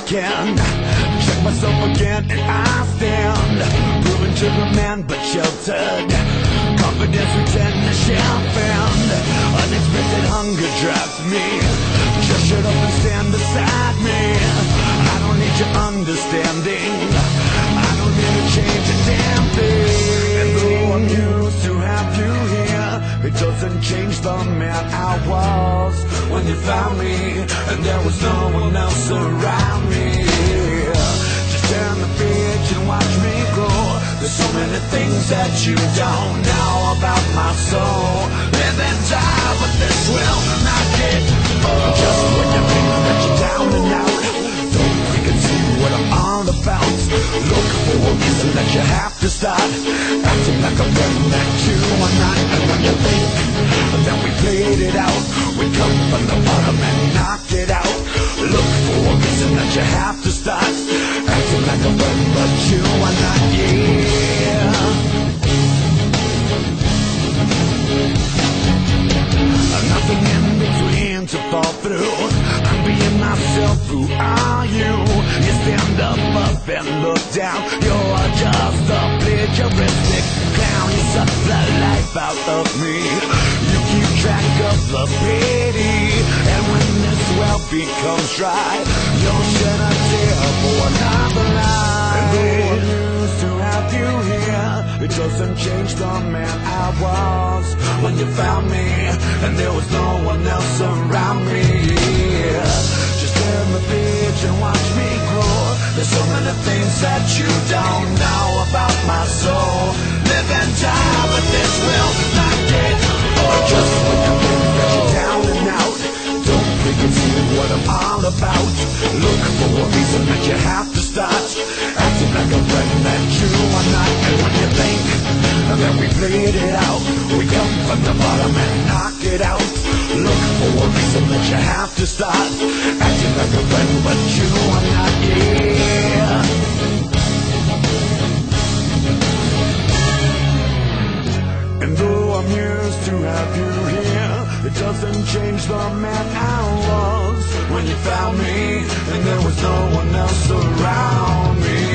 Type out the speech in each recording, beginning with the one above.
can check myself again and I stand proven to the man but sheltered. Confidence we tend to and unexpected hunger drives me. Just shut up and stand beside me. I don't need your understanding. I don't need to change a damn thing. And though I'm used to have you here, it doesn't change the man I was when you found me, and there was no one else around me. Just turn the page and watch me grow. There's so many things that you don't know about my soul. Live and die, but this will not get old. Just when you think that you're down and out, don't preconceive what I'm all about. Look for a reason that you have to start acting like a friend that you are not. And when you think that we played it out, we come from the bottom and knocked it out. Look for a reason that you have to start acting like a friend, but you are not. Yeah. Nothing in between to fall through. I'm being myself. Who are you? You stand up and look down. You're just a plagiaristic clown. You suck the life out of me. You keep track of the pity, and when this well becomes dry, you'll shed a tear for another lie. And though I'm used to have you here, it doesn't change the man I was when you found me, and there was no one else around me. Just turn the page and watch me grow. There's so many things that you don't know about my soul. Live and die, but this will not get old. Just when you think that you're down and out, don't preconceive what I'm all about. Look for a reason that you have to start acting like a friend that you are not. And when you think that we played it out, we come from the bottom and knock it out. Look for a reason that you have to start acting like a friend, but you are not. Yeah. And though I'm used to have you here, it doesn't change the man I was when you found me, and there was no one else around me.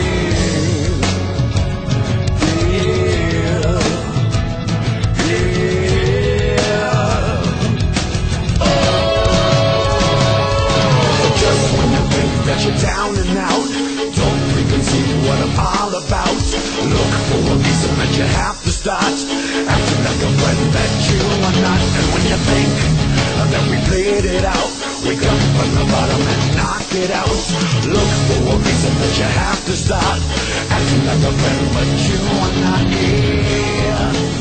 You're down and out, don't preconceive what I'm all about. Look for a reason that you have to start acting like a friend that you are not. And when you think that we played it out, we come from the bottom and knock it out. Look for a reason that you have to start acting like a friend, but you are not. Yeah.